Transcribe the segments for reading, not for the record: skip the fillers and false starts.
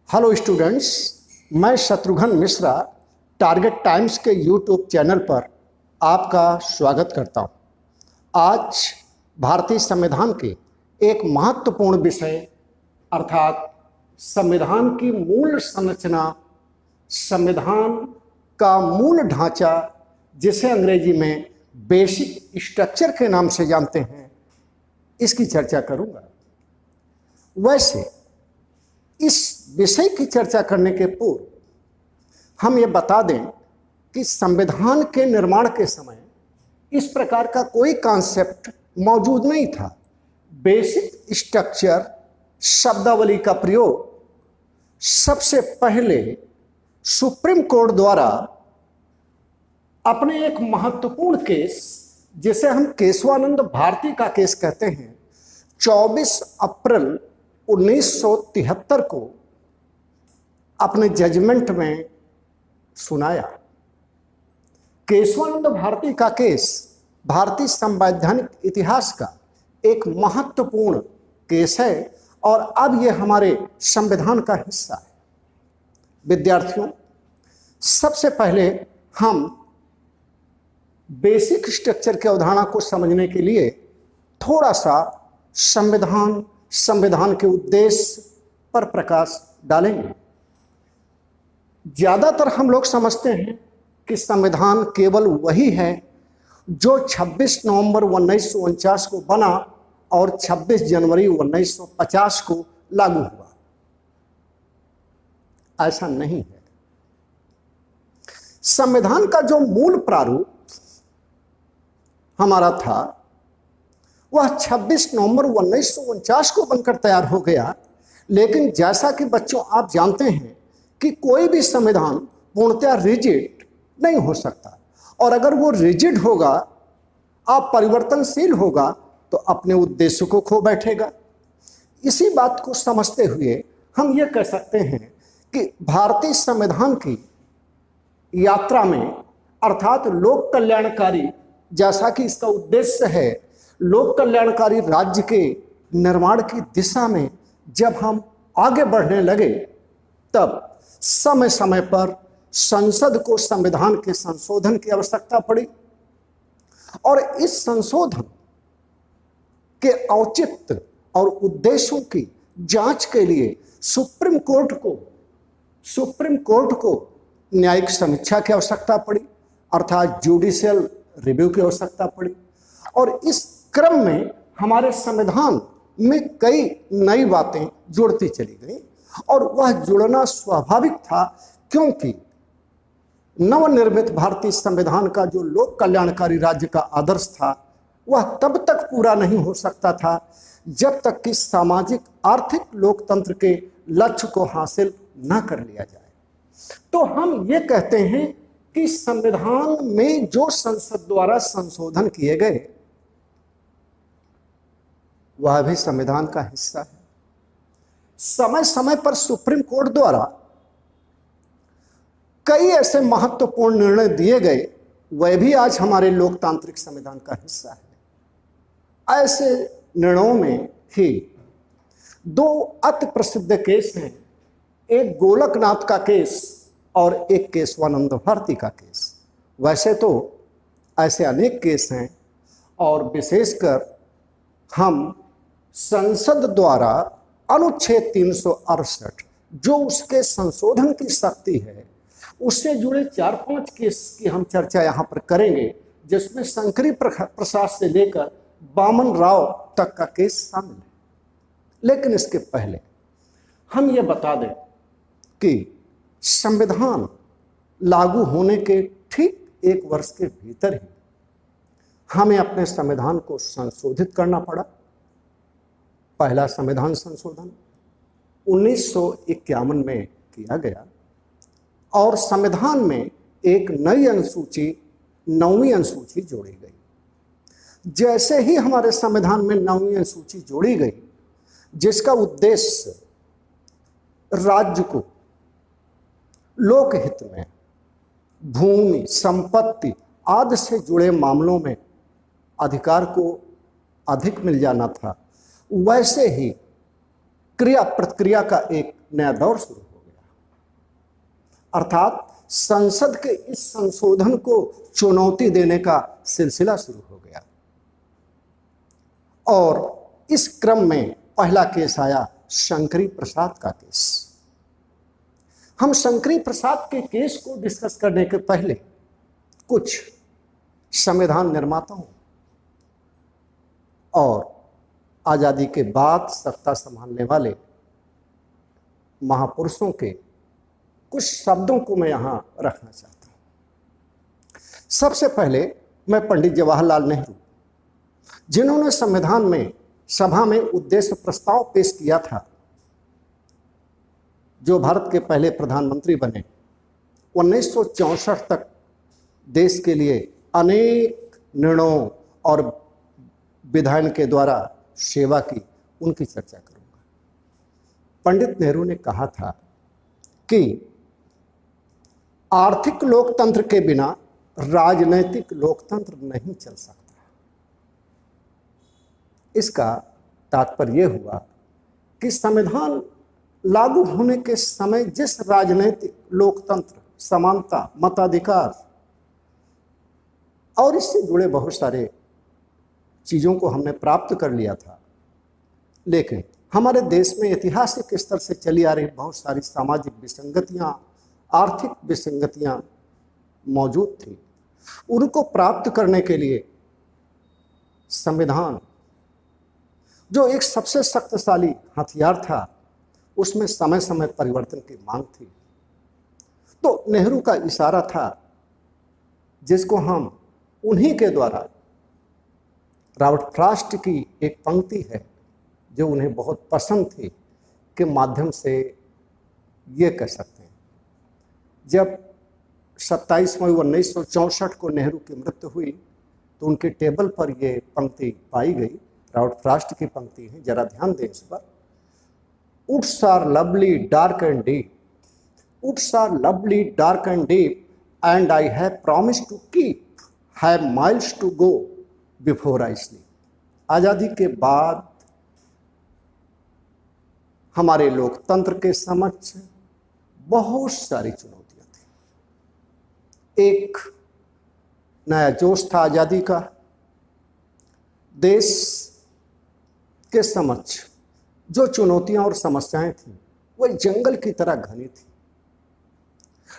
Hello students, मैं Shatrughan Mishra target times के YouTube channel पर आपका स्वागत करता हूं। आज भारतीय संविधान के एक महत्वपूर्ण विषय अर्थात संविधान की मूल संरचना, संविधान का मूल ढांचा, जिसे अंग्रेजी में बेसिक स्ट्रक्चर के नाम से जानते हैं, इसकी चर्चा करूंगा। वैसे इस विषय की चर्चा करने के पूर्व हम ये बता दें कि संविधान के निर्माण के समय इस प्रकार का कोई कॉन्सेप्ट मौजूद नहीं था। बेसिक स्ट्रक्चर शब्दावली का प्रयोग सबसे पहले सुप्रीम कोर्ट द्वारा अपने एक महत्वपूर्ण केस, जिसे हम केशवानंद भारती का केस कहते हैं, 24 अप्रैल 1973 को अपने जजमेंट में सुनाया। केशवानंद भारती का केस भारतीय संवैधानिक इतिहास का एक महत्वपूर्ण केस है और अब यह हमारे संविधान का हिस्सा है। विद्यार्थियों, सबसे पहले हम बेसिक स्ट्रक्चर की अवधारणा को समझने के लिए थोड़ा सा संविधान के उद्देश्य पर प्रकाश डालेंगे। ज्यादातर हम लोग समझते हैं कि संविधान केवल वही है जो 26 नवंबर 1949 को बना और 26 जनवरी 1950 को लागू हुआ। ऐसा नहीं है। संविधान का जो मूल प्रारूप हमारा था वह 26 नवंबर 1949 को बनकर तैयार हो गया। लेकिन जैसा कि बच्चों आप जानते हैं कि कोई भी संविधान पूर्णतः रिजिड नहीं हो सकता, और अगर वो रिजिड होगा, आप परिवर्तनशील होगा, तो अपने उद्देश्य को खो बैठेगा। इसी बात को समझते हुए हम ये कह सकते हैं कि भारतीय संविधान की यात्रा में, अर्थात लोक कल्याणकारी, जैसा कि इसका उद्देश्य है, लोक कल्याणकारी राज्य के निर्माण की दिशा में जब हम आगे बढ़ने लगे, तब समय समय पर संसद को संविधान के संशोधन की आवश्यकता पड़ी और इस संशोधन के औचित्य और उद्देश्यों की जांच के लिए सुप्रीम कोर्ट को न्यायिक समीक्षा की आवश्यकता पड़ी, अर्थात जुडिशियल रिव्यू की आवश्यकता पड़ी। और इस क्रम में हमारे संविधान में कई नई बातें जुड़ती चली गई और वह जुड़ना स्वाभाविक था, क्योंकि नवनिर्मित भारतीय संविधान का जो लोक कल्याणकारी राज्य का आदर्श था वह तब तक पूरा नहीं हो सकता था जब तक कि सामाजिक आर्थिक लोकतंत्र के लक्ष्य को हासिल न कर लिया जाए। तो हम ये कहते हैं कि संविधान में जो संसद द्वारा संशोधन किए गए वह भी संविधान का हिस्सा है। समय समय पर सुप्रीम कोर्ट द्वारा कई ऐसे महत्वपूर्ण निर्णय दिए गए, वह भी आज हमारे लोकतांत्रिक संविधान का हिस्सा है। ऐसे निर्णयों में ही दो अति प्रसिद्ध केस हैं, एक गोलकनाथ का केस और एक केशवानंद भारती का केस। वैसे तो ऐसे अनेक केस हैं और विशेषकर हम संसद द्वारा अनुच्छेद 368 जो उसके संशोधन की शक्ति है, उससे जुड़े 4-5 केस की हम चर्चा यहाँ पर करेंगे, जिसमें शंकरी प्रसाद से लेकर वामन राव तक का केस शामिल है। लेकिन इसके पहले हम ये बता दें कि संविधान लागू होने के ठीक 1 वर्ष के भीतर ही हमें अपने संविधान को संशोधित करना पड़ा। पहला संविधान संशोधन 1951 में किया गया और संविधान में एक नई अनुसूची, 9वीं अनुसूची जोड़ी गई। जैसे ही हमारे संविधान में 9वीं अनुसूची जोड़ी गई, जिसका उद्देश्य राज्य को लोकहित में भूमि, संपत्ति आदि से जुड़े मामलों में अधिकार को अधिक मिल जाना था, वैसे ही क्रिया प्रतिक्रिया का एक नया दौर शुरू हो अर्थात संसद के इस संशोधन को चुनौती देने का सिलसिला शुरू हो गया। और इस क्रम में पहला केस आया शंकरी प्रसाद का केस। हम शंकरी प्रसाद के केस को डिस्कस करने के पहले कुछ संविधान निर्माताओं और आजादी के बाद सत्ता संभालने वाले महापुरुषों के कुछ शब्दों को मैं यहां रखना चाहता हूं। सबसे पहले मैं पंडित जवाहरलाल नेहरू, जिन्होंने संविधान में सभा में उद्देश्य प्रस्ताव पेश किया था, जो भारत के पहले प्रधानमंत्री बने, 1964 तक देश के लिए अनेक निर्णयों और विधान के द्वारा सेवा की, उनकी चर्चा करूंगा। पंडित नेहरू ने कहा था कि आर्थिक लोकतंत्र के बिना राजनैतिक लोकतंत्र नहीं चल सकता। इसका तात्पर्य हुआ कि संविधान लागू होने के समय जिस राजनैतिक लोकतंत्र, समानता, मताधिकार और इससे जुड़े बहुत सारे चीज़ों को हमने प्राप्त कर लिया था, लेकिन हमारे देश में ऐतिहासिक स्तर से चली आ रही बहुत सारी सामाजिक विसंगतियां, आर्थिक विसंगतियां मौजूद थी। उनको प्राप्त करने के लिए संविधान, जो एक सबसे शक्तिशाली हथियार था, उसमें समय समय परिवर्तन की मांग थी। तो नेहरू का इशारा था, जिसको हम उन्हीं के द्वारा, रॉबर्ट फ्रॉस्ट की एक पंक्ति है जो उन्हें बहुत पसंद थी, के माध्यम से ये कह सकते हैं। जब 27 मई 1964 को नेहरू की मृत्यु हुई तो उनके टेबल पर ये पंक्ति पाई गई, रॉबर्ट फ्रॉस्ट की पंक्ति है, जरा ध्यान दें इस पर। Woods are lovely, dark and deep. Woods are lovely, dark and deep, and I have promised to keep. Have miles to go before I sleep. आजादी के बाद हमारे लोकतंत्र के समक्ष बहुत सारी चुनौतियां थी। एक नया जोश था आजादी का। देश के समक्ष जो चुनौतियां और समस्याएं थीं, वह जंगल की तरह घनी थी।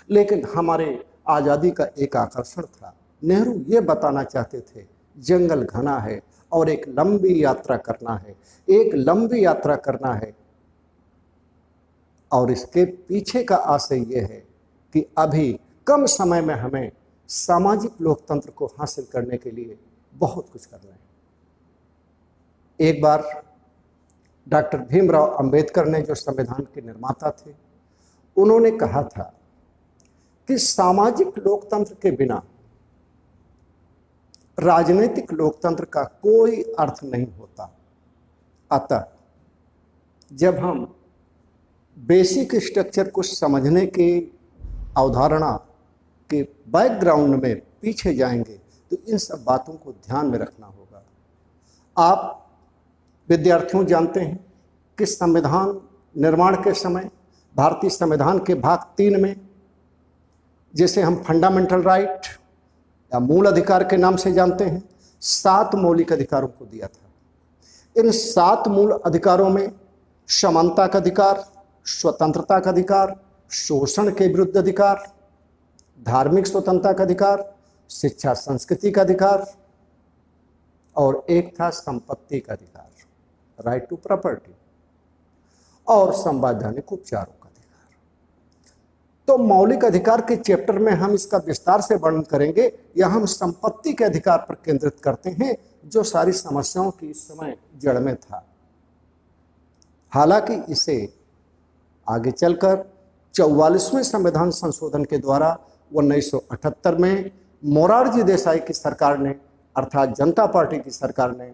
लेकिन हमारे आज़ादी का एक आकर्षण था, नेहरू ये बताना चाहते थे, जंगल घना है और एक लंबी यात्रा करना है, एक लंबी यात्रा करना है। और इसके पीछे का आशय ये है कि अभी कम समय में हमें सामाजिक लोकतंत्र को हासिल करने के लिए बहुत कुछ करना है। एक बार डॉक्टर भीमराव अंबेडकर ने, जो संविधान के निर्माता थे, उन्होंने कहा था कि सामाजिक लोकतंत्र के बिना राजनीतिक लोकतंत्र का कोई अर्थ नहीं होता। अतः जब हम बेसिक स्ट्रक्चर को समझने की अवधारणा के बैकग्राउंड में पीछे जाएंगे तो इन सब बातों को ध्यान में रखना होगा। आप विद्यार्थियों जानते हैं कि संविधान निर्माण के समय भारतीय संविधान के भाग 3 में, जिसे हम फंडामेंटल राइट या मूल अधिकार के नाम से जानते हैं, 7 मौलिक अधिकारों को दिया था। इन 7 मूल अधिकारों में समानता का अधिकार, स्वतंत्रता का अधिकार, शोषण के विरुद्ध अधिकार, धार्मिक स्वतंत्रता का अधिकार, शिक्षा संस्कृति का अधिकार और एक था संपत्ति का अधिकार, राइट टू प्रॉपर्टी, और संवैधानिक उपचारों का अधिकार। तो मौलिक अधिकार के चैप्टर में हम इसका विस्तार से वर्णन करेंगे, या हम संपत्ति के अधिकार पर केंद्रित करते हैं, जो सारी समस्याओं की इस समय जड़ में था। हालांकि इसे आगे चलकर 44वें संविधान संशोधन के द्वारा 1978 में मोरारजी देसाई की सरकार ने, अर्थात जनता पार्टी की सरकार ने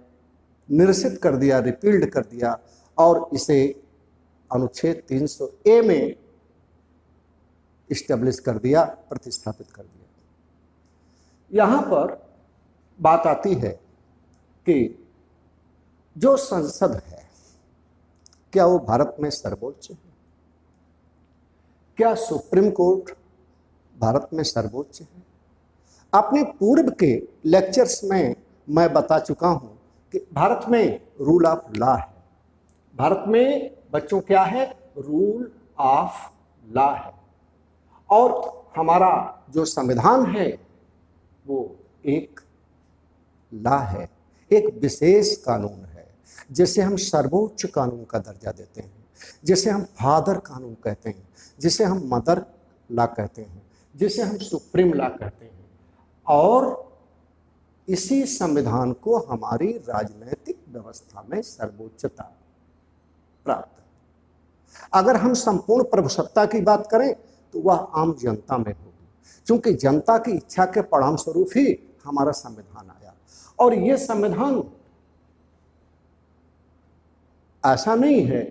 निरसित कर दिया, रिपील्ड कर दिया और इसे अनुच्छेद 300A में इस्टेब्लिश कर दिया, प्रतिस्थापित कर दिया। यहाँ पर बात आती है कि जो संसद है, क्या वो भारत में सर्वोच्च है? क्या सुप्रीम कोर्ट भारत में सर्वोच्च है। अपने पूर्व के लेक्चर्स में मैं बता चुका हूं कि भारत में रूल ऑफ लॉ है। भारत में बच्चों क्या है? रूल ऑफ लॉ है। और हमारा जो संविधान है वो एक लॉ है, एक विशेष कानून है, जिसे हम सर्वोच्च कानून का दर्जा देते हैं, जिसे हम फादर कानून कहते हैं, जिसे हम मदर लॉ कहते हैं, जिसे हम सुप्रीम लॉ कहते हैं। और इसी संविधान को हमारी राजनीतिक व्यवस्था में सर्वोच्चता प्राप्त है। अगर हम संपूर्ण प्रभुसत्ता की बात करें तो वह आम जनता में होगी, क्योंकि जनता की इच्छा के परिणाम स्वरूप ही हमारा संविधान आया। और यह संविधान ऐसा नहीं है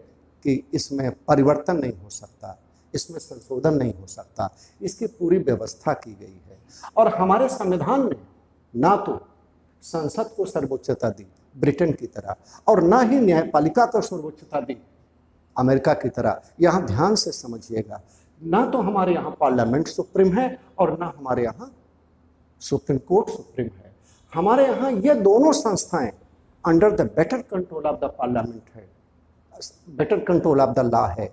कि इसमें परिवर्तन नहीं हो सकता, इसमें संशोधन नहीं हो सकता, इसकी पूरी व्यवस्था की गई है। और हमारे संविधान ने ना तो संसद को सर्वोच्चता दी ब्रिटेन की तरह, और ना ही न्यायपालिका को सर्वोच्चता दी अमेरिका की तरह। यहाँ ध्यान से समझिएगा, ना तो हमारे यहाँ पार्लियामेंट सुप्रीम है और ना हमारे यहाँ सुप्रीम कोर्ट सुप्रीम है। हमारे यहाँ ये दोनों संस्थाएं under the better control of the parliament है, better control of the law है।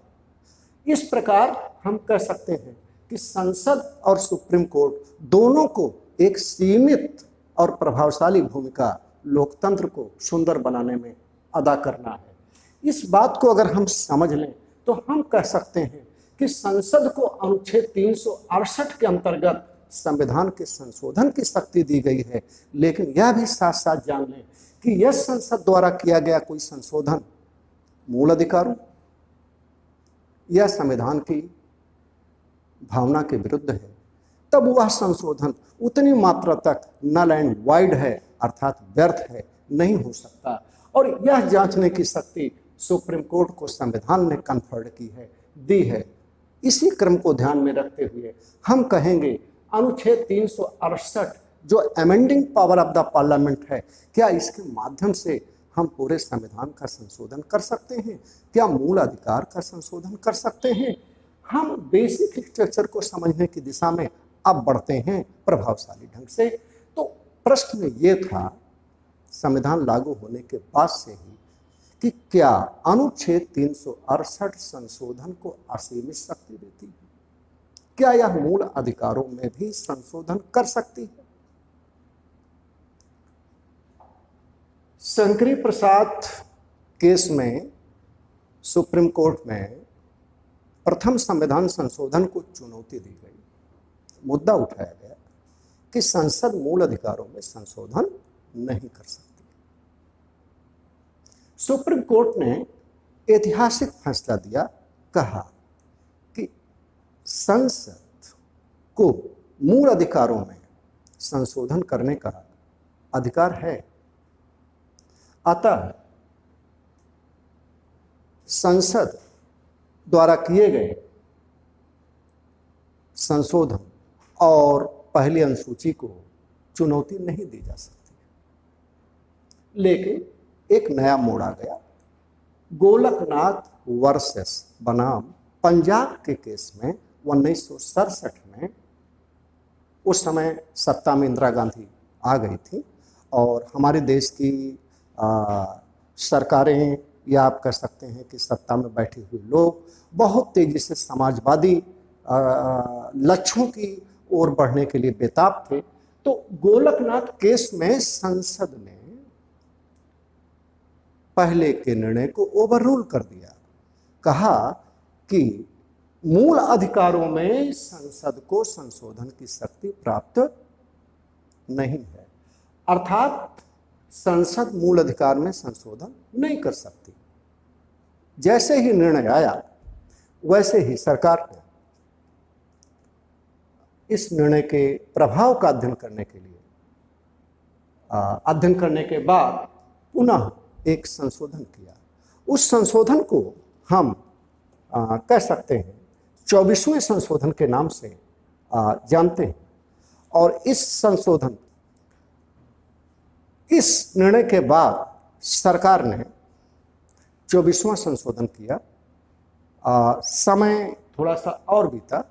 इस प्रकार हम कह सकते हैं कि संसद और सुप्रीम कोर्ट दोनों को एक सीमित और प्रभावशाली भूमिका लोकतंत्र को सुंदर बनाने में अदा करना है। इस बात को अगर हम समझ लें तो हम कह सकते हैं कि संसद को अनुच्छेद 368 के अंतर्गत संविधान के संशोधन की शक्ति दी गई है। लेकिन यह भी साथ साथ जान लें कि यह संसद द्वारा किया गया कोई संशोधन मूल अधिकारों या संविधान की भावना के विरुद्ध है, तब वह संशोधन उतनी मात्रा तक नल एंड वाइड है, अर्थात व्यर्थ है, नहीं हो सकता। और यह जांचने की शक्ति सुप्रीम कोर्ट को संविधान ने कन्फर्ड की है, दी है। इसी क्रम को ध्यान में रखते हुए हम कहेंगे अनुच्छेद 368 जो amending power of the parliament है, क्या इसके माध्यम से हम पूरे संविधान का संशोधन कर सकते हैं? क्या मूल अधिकार का संशोधन कर सकते हैं? हम बेसिक स्ट्रक्चर को समझने की दिशा में अब बढ़ते हैं प्रभावशाली ढंग से। तो प्रश्न ये था संविधान लागू होने के बाद से ही कि क्या अनुच्छेद 368 संशोधन को असीमित शक्ति देती है? क्या यह मूल अधिकारों में भी संशोधन कर सकती है? शंकरी प्रसाद केस में सुप्रीम कोर्ट में प्रथम संविधान संशोधन को चुनौती दी गई। मुद्दा उठाया गया कि संसद मूल अधिकारों में संशोधन नहीं कर सकती। सुप्रीम कोर्ट ने ऐतिहासिक फैसला दिया, कहा कि संसद को मूल अधिकारों में संशोधन करने का अधिकार है। अतः संसद द्वारा किए गए संशोधन और पहली अनुसूची को चुनौती नहीं दी जा सकती। लेकिन एक नया मोड़ आ गया। गोलकनाथ वर्सेस बनाम पंजाब के केस में 1967 में, उस समय सत्ता में इंदिरा गांधी आ गई थी और हमारे देश की सरकारें, या आप कह सकते हैं कि सत्ता में बैठे हुए लोग बहुत तेजी से समाजवादी लक्ष्यों की ओर बढ़ने के लिए बेताब थे। तो गोलकनाथ केस में संसद ने पहले के निर्णय को ओवररूल कर दिया, कहा कि मूल अधिकारों में संसद को संशोधन की शक्ति प्राप्त नहीं है, अर्थात संसद मूल अधिकार में संशोधन नहीं कर सकती। जैसे ही निर्णय आया वैसे ही सरकार ने इस निर्णय के प्रभाव का अध्ययन करने के लिए अध्ययन करने के बाद पुनः एक संशोधन किया। उस संशोधन को हम कह सकते हैं 24वें संशोधन के नाम से जानते हैं। और इस निर्णय के बाद सरकार ने 24वां संशोधन किया। समय थोड़ा सा और बीता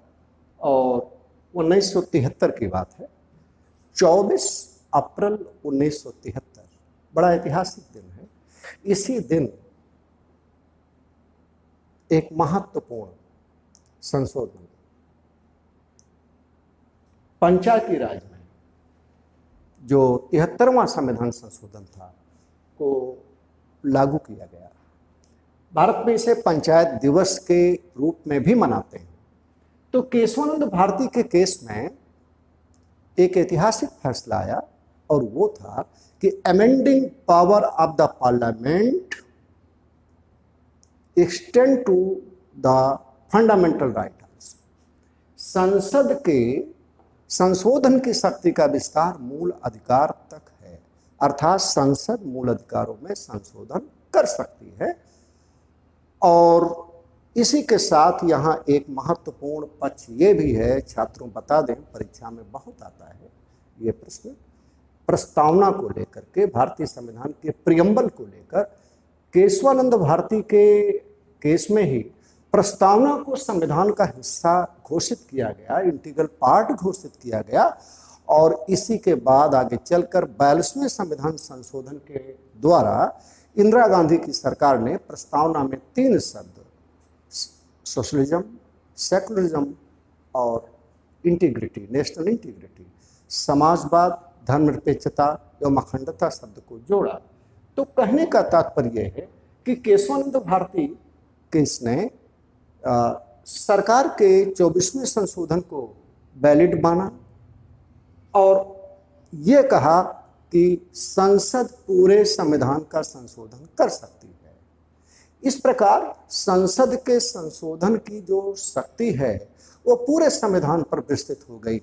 और 1973 की बात है। 24 अप्रैल 1973 बड़ा ऐतिहासिक दिन है। इसी दिन एक महत्वपूर्ण संशोधन पंचायती राज में जो 73वां संविधान संशोधन था को लागू किया गया। भारत में इसे पंचायत दिवस के रूप में भी मनाते हैं। तो केशवानंद भारती के केस में एक ऐतिहासिक फैसला आया और वो था कि amending power of the parliament extend to the fundamental rights. संसद के संशोधन की शक्ति का विस्तार मूल अधिकार तक है, अर्थात संसद मूल अधिकारों में संशोधन कर सकती है। और इसी के साथ यहाँ एक महत्वपूर्ण पक्ष ये भी है, छात्रों बता दें, परीक्षा में बहुत आता है ये प्रश्न, प्रस्तावना को लेकर के, भारतीय संविधान के प्रियम्बल को लेकर केशवानंद भारती के केस में ही प्रस्तावना को संविधान का हिस्सा घोषित किया गया, इंटीग्रल पार्ट घोषित किया गया। और इसी के बाद आगे चलकर 42वें संविधान संशोधन के द्वारा इंदिरा गांधी की सरकार ने प्रस्तावना में 3 शब्द सोशलिज्म, सेकुलरिज्म और इंटीग्रिटी, नेशनल इंटीग्रिटी, समाजवाद, धर्मनिरपेक्षता एवं अखंडता शब्द को जोड़ा। तो कहने का तात्पर्य है कि केशवानंद भारती केस ने सरकार के 24वें संशोधन को वैलिड माना और ये कहा कि संसद पूरे संविधान का संशोधन कर सकती है। इस प्रकार संसद के संशोधन की जो शक्ति है वो पूरे संविधान पर विस्तृत हो गई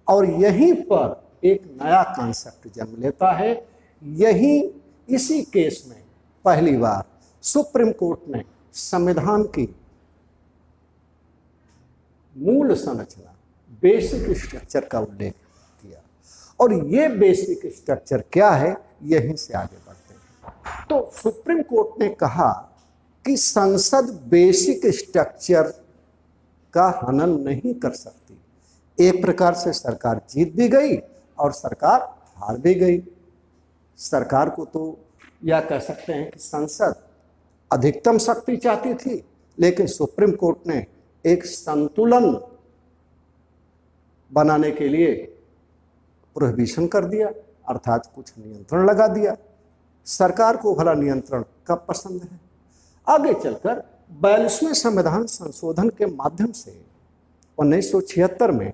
और यहीं पर एक नया कॉन्सेप्ट जन्म लेता है। यही इसी केस में पहली बार सुप्रीम कोर्ट ने संविधान की मूल संरचना, बेसिक स्ट्रक्चर का उल्लेख किया। और ये बेसिक स्ट्रक्चर क्या है, यहीं से आगे बढ़ते हैं। तो सुप्रीम कोर्ट ने कहा कि संसद बेसिक स्ट्रक्चर का हनन नहीं कर सकती। एक प्रकार से सरकार जीत भी गई और सरकार हार भी गई। सरकार को तो यह कह सकते हैं कि संसद अधिकतम शक्ति चाहती थी, लेकिन सुप्रीम कोर्ट ने एक संतुलन बनाने के लिए प्रोहिबिशन कर दिया, अर्थात कुछ नियंत्रण लगा दिया। सरकार को भला नियंत्रण कब पसंद है। आगे चलकर 42वें संविधान संशोधन के माध्यम से 1976 में,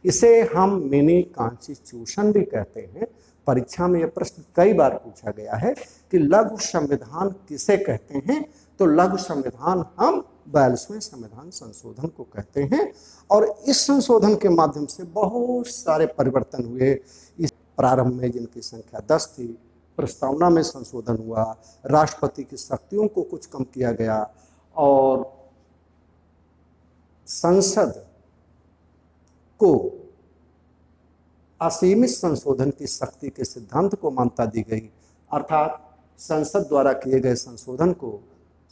इसे हम मिनी कॉन्स्टिट्यूशन भी कहते हैं। परीक्षा में यह प्रश्न कई बार पूछा गया है कि लघु संविधान किसे कहते हैं, तो लघु संविधान हम 42वें संविधान संशोधन को कहते हैं। और इस संशोधन के माध्यम से बहुत सारे परिवर्तन हुए। इस प्रारंभ में जिनकी संख्या 10 थी, प्रस्तावना में संशोधन हुआ, राष्ट्रपति की शक्तियों को कुछ कम किया गया और संसद को असीमित संशोधन की शक्ति के सिद्धांत को मान्यता दी गई, अर्थात संसद द्वारा किए गए संशोधन को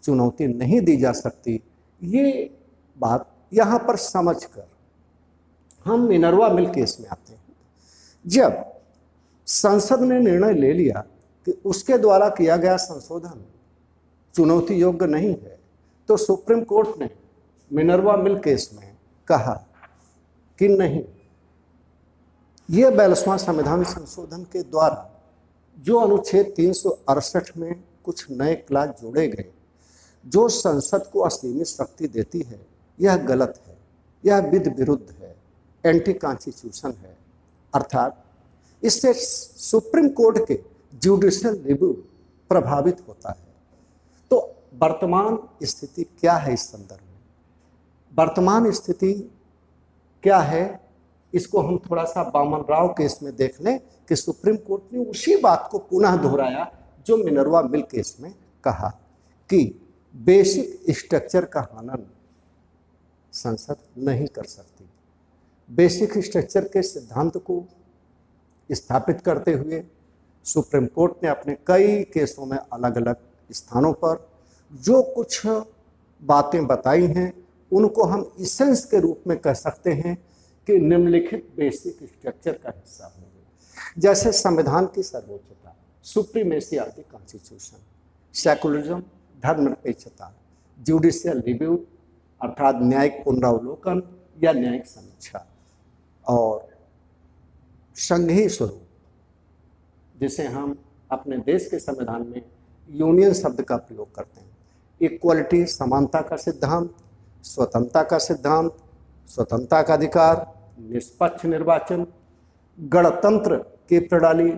चुनौती नहीं दी जा सकती। ये बात यहाँ पर समझकर हम मिनर्वा मिल केस में आते हैं। जब संसद ने निर्णय ले लिया कि उसके द्वारा किया गया संशोधन चुनौती योग्य नहीं है, तो सुप्रीम कोर्ट ने मिनर्वा मिल केस में कहा कि नहीं, ये 42वां संविधान संशोधन के द्वारा जो अनुच्छेद 368 में कुछ नए क्लास जोड़े गए, जो संसद को असीमित शक्ति देती है, यह गलत है, यह विधि विरुद्ध है, एंटी कॉन्स्टिट्यूशन है। अर्थात इससे सुप्रीम कोर्ट के जुडिशियल रिव्यू प्रभावित होता है। तो वर्तमान स्थिति क्या है इस संदर्भ में? वर्तमान स्थिति क्या है, इसको हम थोड़ा सा वामन राव केस में देख लें कि सुप्रीम कोर्ट ने उसी बात को पुनः दोहराया जो मिनर्वा मिल केस में कहा कि बेसिक स्ट्रक्चर का हनन संसद नहीं कर सकती। बेसिक स्ट्रक्चर के सिद्धांत को स्थापित करते हुए सुप्रीम कोर्ट ने अपने कई केसों में अलग अलग स्थानों पर जो कुछ बातें बताई हैं, उनको हम इसेंस के रूप में कह सकते हैं के निम्नलिखित बेसिक स्ट्रक्चर का हिस्सा होंगे, जैसे संविधान की सर्वोच्चता, supremacy of the constitution, secularism, धर्मनिरपेक्षता, जुडिशियल रिव्यू अर्थात न्यायिक पुनरावलोकन या न्यायिक समीक्षा, और संघीय स्वरूप, जिसे हम अपने देश के संविधान में यूनियन शब्द का प्रयोग करते हैं। इक्वलिटी, समानता का सिद्धांत, स्वतंत्रता का सिद्धांत, स्वतंत्रता का अधिकार, निष्पक्ष निर्वाचन, गणतंत्र की प्रणाली,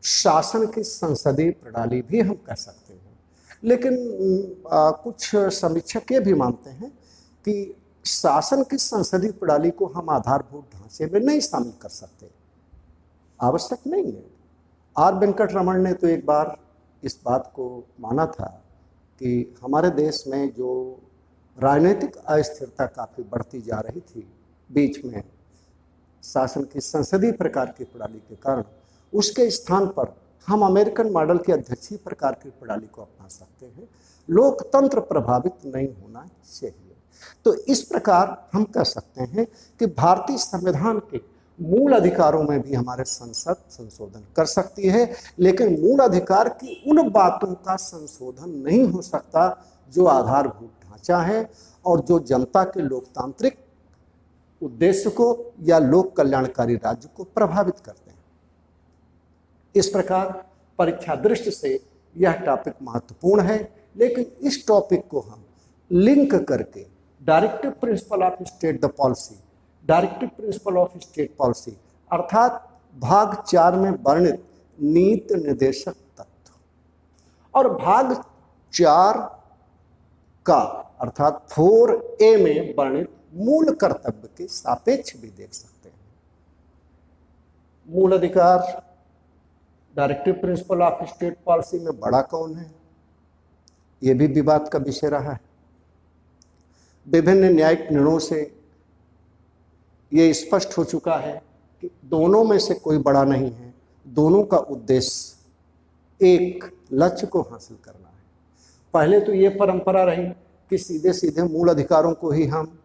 शासन की संसदीय प्रणाली भी हम कह सकते हैं। लेकिन कुछ समीक्षक ये भी मानते हैं कि शासन की संसदीय प्रणाली को हम आधारभूत ढांचे में नहीं शामिल कर सकते, आवश्यक नहीं है। आर वेंकटरमण ने तो एक बार इस बात को माना था कि हमारे देश में जो राजनीतिक अस्थिरता काफ़ी बढ़ती जा रही थी बीच में शासन की संसदीय प्रकार की प्रणाली के कारण, उसके स्थान पर हम अमेरिकन मॉडल की अध्यक्षीय प्रकार की प्रणाली को अपना सकते हैं। लोकतंत्र प्रभावित नहीं होना चाहिए। तो इस प्रकार हम कह सकते हैं कि भारतीय संविधान के मूल अधिकारों में भी हमारे संसद संशोधन कर सकती है, लेकिन मूल अधिकार की उन बातों का संशोधन नहीं हो सकता जो आधारभूत ढांचा है और जो जनता के लोकतांत्रिक उद्देश्य को या लोक कल्याणकारी राज्य को प्रभावित करते हैं। इस प्रकार परीक्षा दृष्टि से यह टॉपिक महत्वपूर्ण है, लेकिन इस टॉपिक को हम लिंक करके directive principle of state the policy, directive principle of state policy अर्थात भाग 4 में वर्णित नीति निर्देशक तत्व और भाग 4 का अर्थात 4A में वर्णित मूल कर्तव्य के सापेक्ष भी देख सकते हैं। मूल अधिकार directive principle of state policy में बड़ा कौन है, यह भी विवाद का विषय रहा है। विभिन्न न्यायिक निर्णयों से ये स्पष्ट हो चुका है कि दोनों में से कोई बड़ा नहीं है, दोनों का उद्देश्य एक लक्ष्य को हासिल करना है। पहले तो ये परंपरा रही कि सीधे सीधे मूल अधिकारों को ही हम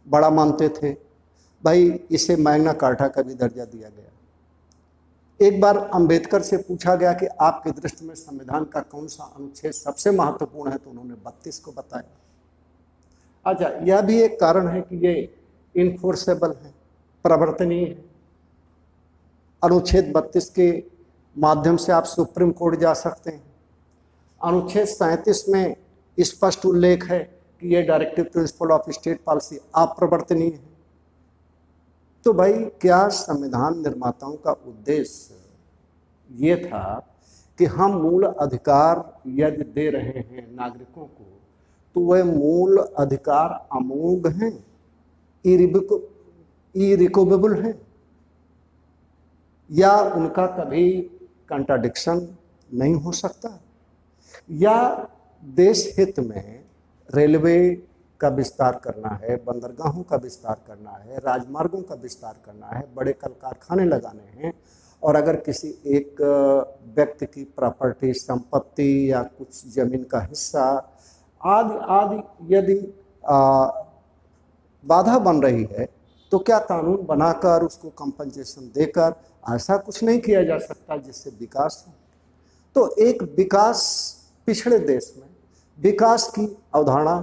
बड़ा मानते थे, भाई इसे मैग्ना कार्टा का भी दर्जा दिया गया। एक बार अंबेडकर से पूछा गया कि आपकी दृष्टि में संविधान का कौन सा अनुच्छेद सबसे महत्वपूर्ण है, तो उन्होंने 32 को बताया। अच्छा, यह भी एक कारण है कि ये इनफोर्सेबल है, प्रवर्तनीय है। अनुच्छेद 32 के माध्यम से आप सुप्रीम कोर्ट जा सकते हैं। अनुच्छेद 37 में स्पष्ट उल्लेख है कि ये directive principle of state policy अप्रवर्तनीय है। तो भाई क्या संविधान निर्माताओं का उद्देश्य ये था कि हम मूल अधिकार यदि दे रहे हैं नागरिकों को, तो वह मूल अधिकार अमोघ हैं, इरिकोवेबल हैं, या उनका कभी कंट्राडिक्शन नहीं हो सकता, या देश हित में रेलवे का विस्तार करना है, बंदरगाहों का विस्तार करना है, राजमार्गों का विस्तार करना है, बड़े कल कारखाने लगाने हैं, और अगर किसी एक व्यक्ति की प्रॉपर्टी, संपत्ति या कुछ जमीन का हिस्सा आदि आदि यदि बाधा बन रही है, तो क्या कानून बनाकर उसको कंपनसेशन देकर ऐसा कुछ नहीं किया जा सकता जिससे विकास हो? तो एक विकास, पिछड़े देश में विकास की अवधारणा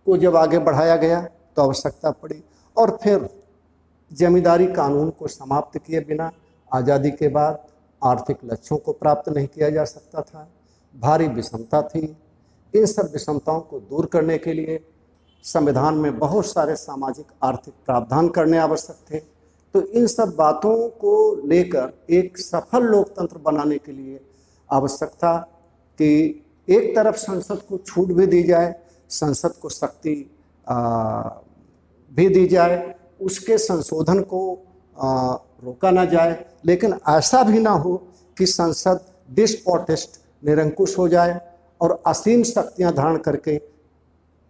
को जब आगे बढ़ाया गया तो आवश्यकता पड़ी, और फिर जमींदारी कानून को समाप्त किए बिना आज़ादी के बाद आर्थिक लक्ष्यों को प्राप्त नहीं किया जा सकता था। भारी विषमता थी। इन सब विषमताओं को दूर करने के लिए संविधान में बहुत सारे सामाजिक आर्थिक प्रावधान करने आवश्यक थे। तो इन सब बातों को लेकर एक सफल लोकतंत्र बनाने के लिए आवश्यक था कि एक तरफ संसद को छूट भी दी जाए, संसद को शक्ति भी दी जाए, उसके संशोधन को रोका ना जाए, लेकिन ऐसा भी ना हो कि संसद डिस्पोटिस्ट, निरंकुश हो जाए और असीम शक्तियां धारण करके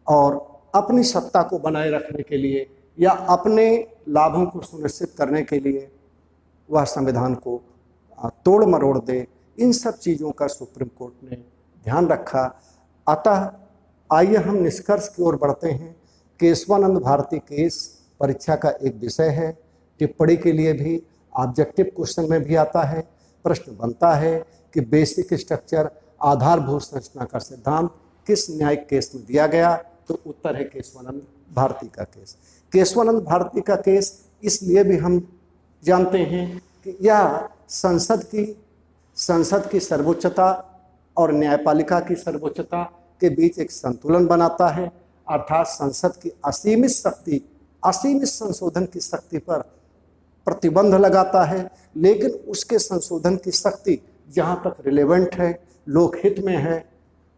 और अपनी सत्ता को बनाए रखने के लिए या अपने लाभों को सुनिश्चित करने के लिए वह संविधान को तोड़ मरोड़ दे। इन सब चीज़ों का सुप्रीम कोर्ट ने ध्यान रखा। अतः आइए हम निष्कर्ष की ओर बढ़ते हैं केशवानंद भारती केस परीक्षा का एक विषय है। टिप्पणी के लिए भी ऑब्जेक्टिव क्वेश्चन में भी आता है। प्रश्न बनता है कि बेसिक स्ट्रक्चर आधारभूत संरचना का सिद्धांत किस न्यायिक केस में दिया गया, तो उत्तर है केशवानंद भारती का केस। केशवानंद भारती का केस इसलिए भी हम जानते हैं कि यह संसद की सर्वोच्चता और न्यायपालिका की सर्वोच्चता के बीच एक संतुलन बनाता है, अर्थात संसद की असीमित शक्ति, असीमित संशोधन की शक्ति पर प्रतिबंध लगाता है, लेकिन उसके संशोधन की शक्ति जहाँ तक रिलेवेंट है, लोकहित में है,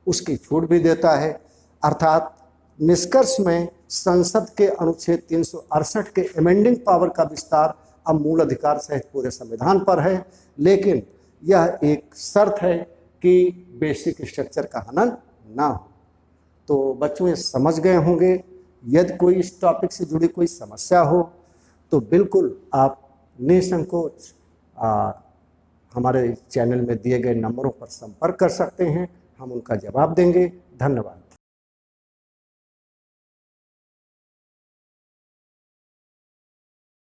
उसकी छूट भी देता है। अर्थात निष्कर्ष में संसद के अनुच्छेद 368 के अमेंडिंग पावर का विस्तार अब मूल अधिकार सहित पूरे संविधान पर है, लेकिन यह एक शर्त है कि बेसिक स्ट्रक्चर का हनन ना हो। तो बच्चों ये समझ गए होंगे। यदि कोई इस टॉपिक से जुड़ी कोई समस्या हो तो बिल्कुल आप निसंकोच हमारे चैनल में दिए गए नंबरों पर संपर्क कर सकते हैं, हम उनका जवाब देंगे। धन्यवाद।